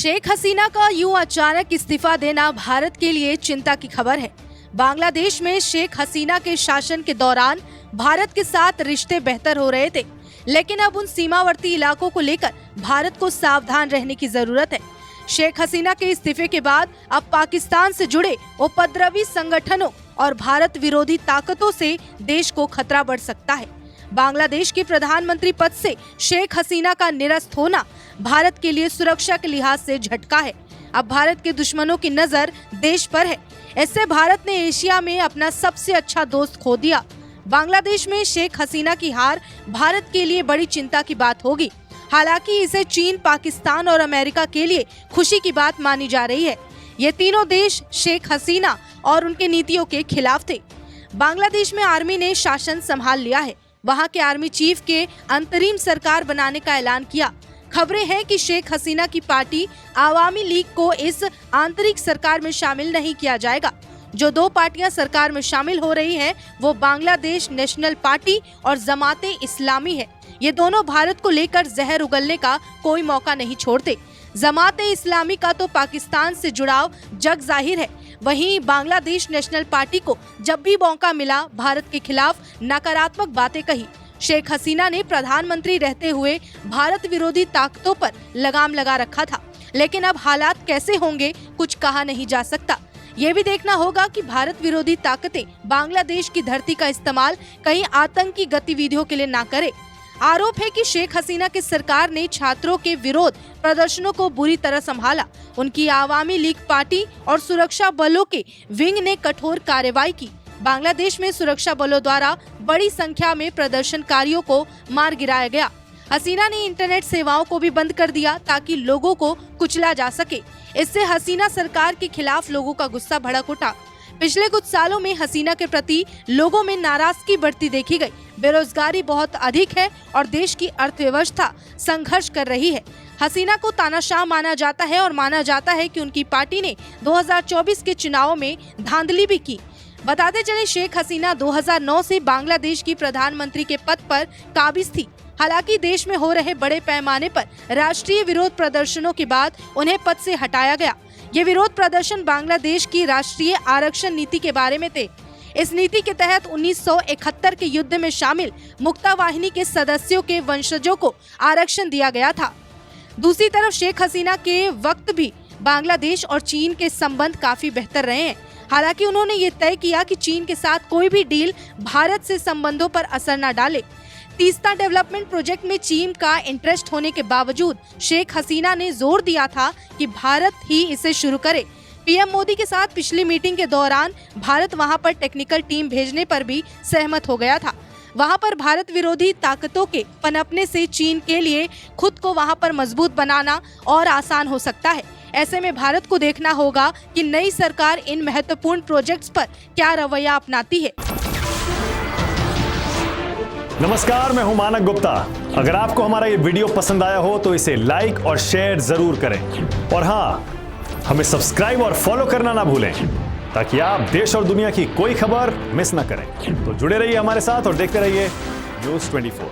शेख हसीना का यूं अचानक इस्तीफा देना भारत के लिए चिंता की खबर है। बांग्लादेश में शेख हसीना के शासन के दौरान भारत के साथ रिश्ते बेहतर हो रहे थे, लेकिन अब उन सीमावर्ती इलाकों को लेकर भारत को सावधान रहने की जरूरत है। शेख हसीना के इस्तीफे के बाद अब पाकिस्तान से जुड़े उपद्रवी संगठनों और भारत विरोधी ताकतों से देश को खतरा बढ़ सकता है। बांग्लादेश के प्रधानमंत्री पद से शेख हसीना का निरस्त होना भारत के लिए सुरक्षा के लिहाज से झटका है। अब भारत के दुश्मनों की नजर देश पर है। इससे भारत ने एशिया में अपना सबसे अच्छा दोस्त खो दिया। बांग्लादेश में शेख हसीना की हार भारत के लिए बड़ी चिंता की बात होगी। हालांकि इसे चीन, पाकिस्तान और अमेरिका के लिए खुशी की बात मानी जा रही है। ये तीनों देश शेख हसीना और उनके नीतियों के खिलाफ थे। बांग्लादेश में आर्मी ने शासन संभाल लिया है। वहां के आर्मी चीफ के अंतरिम सरकार बनाने का ऐलान किया। खबरें हैं कि शेख हसीना की पार्टी आवामी लीग को इस आंतरिक सरकार में शामिल नहीं किया जाएगा। जो दो पार्टियां सरकार में शामिल हो रही हैं, वो बांग्लादेश नेशनल पार्टी और जमाते इस्लामी है। ये दोनों भारत को लेकर जहर उगलने का कोई मौका नहीं छोड़ते। जमाते इस्लामी का तो पाकिस्तान से जुड़ाव जग जाहिर है, वहीं बांग्लादेश नेशनल पार्टी को जब भी मौका मिला भारत के खिलाफ नकारात्मक बातें कही। शेख हसीना ने प्रधानमंत्री रहते हुए भारत विरोधी ताकतों पर लगाम लगा रखा था, लेकिन अब हालात कैसे होंगे कुछ कहा नहीं जा सकता। ये भी देखना होगा कि भारत विरोधी ताकतें बांग्लादेश की धरती का इस्तेमाल कहीं आतंकी गतिविधियों के लिए ना करे। आरोप है कि शेख हसीना की सरकार ने छात्रों के विरोध प्रदर्शनों को बुरी तरह संभाला। उनकी आवामी लीग पार्टी और सुरक्षा बलों के विंग ने कठोर कार्रवाई की। बांग्लादेश में सुरक्षा बलों द्वारा बड़ी संख्या में प्रदर्शनकारियों को मार गिराया गया। हसीना ने इंटरनेट सेवाओं को भी बंद कर दिया ताकि लोगों को कुचला जा सके। इससे हसीना सरकार के खिलाफ लोगों का गुस्सा भड़क उठा। पिछले कुछ सालों में हसीना के प्रति लोगों में नाराजगी बढ़ती देखी गई। बेरोजगारी बहुत अधिक है और देश की अर्थव्यवस्था संघर्ष कर रही है। हसीना को तानाशाह माना जाता है और माना जाता है कि उनकी पार्टी ने 2024 के चुनावों में धांधली भी की। बताते चले, शेख हसीना 2009 से बांग्लादेश की प्रधानमंत्री के पद पर काबिज थी। हालांकि देश में हो रहे बड़े पैमाने पर राष्ट्रीय विरोध प्रदर्शनों के बाद उन्हें पद से हटाया गया। ये विरोध प्रदर्शन बांग्लादेश की राष्ट्रीय आरक्षण नीति के बारे में थे। इस नीति के तहत 1971 के युद्ध में शामिल मुक्ता वाहिनी के सदस्यों के वंशजों को आरक्षण दिया गया था। दूसरी तरफ शेख हसीना के वक्त भी बांग्लादेश और चीन के संबंध काफी बेहतर रहे हैं। हालांकि उन्होंने ये तय किया कि चीन के साथ कोई भी डील भारत से संबंधों पर असर न डाले। तीस्ता डेवलपमेंट प्रोजेक्ट में चीन का इंटरेस्ट होने के बावजूद शेख हसीना ने जोर दिया था कि भारत ही इसे शुरू करे। पीएम मोदी के साथ पिछली मीटिंग के दौरान भारत वहां पर टेक्निकल टीम भेजने पर भी सहमत हो गया था। वहां पर भारत विरोधी ताकतों के पनपने से चीन के लिए खुद को वहां पर मजबूत बनाना और आसान हो सकता है। ऐसे में भारत को देखना होगा कि नई सरकार इन महत्वपूर्ण प्रोजेक्ट्स पर क्या रवैया अपनाती है। नमस्कार, मैं हूं मानक गुप्ता। अगर आपको हमारा ये वीडियो पसंद आया हो तो इसे लाइक और शेयर जरूर करें, और हाँ, हमें सब्सक्राइब और फॉलो करना ना भूलें ताकि आप देश और दुनिया की कोई खबर मिस ना करें। तो जुड़े रहिए हमारे साथ और देखते रहिए न्यूज़ 24।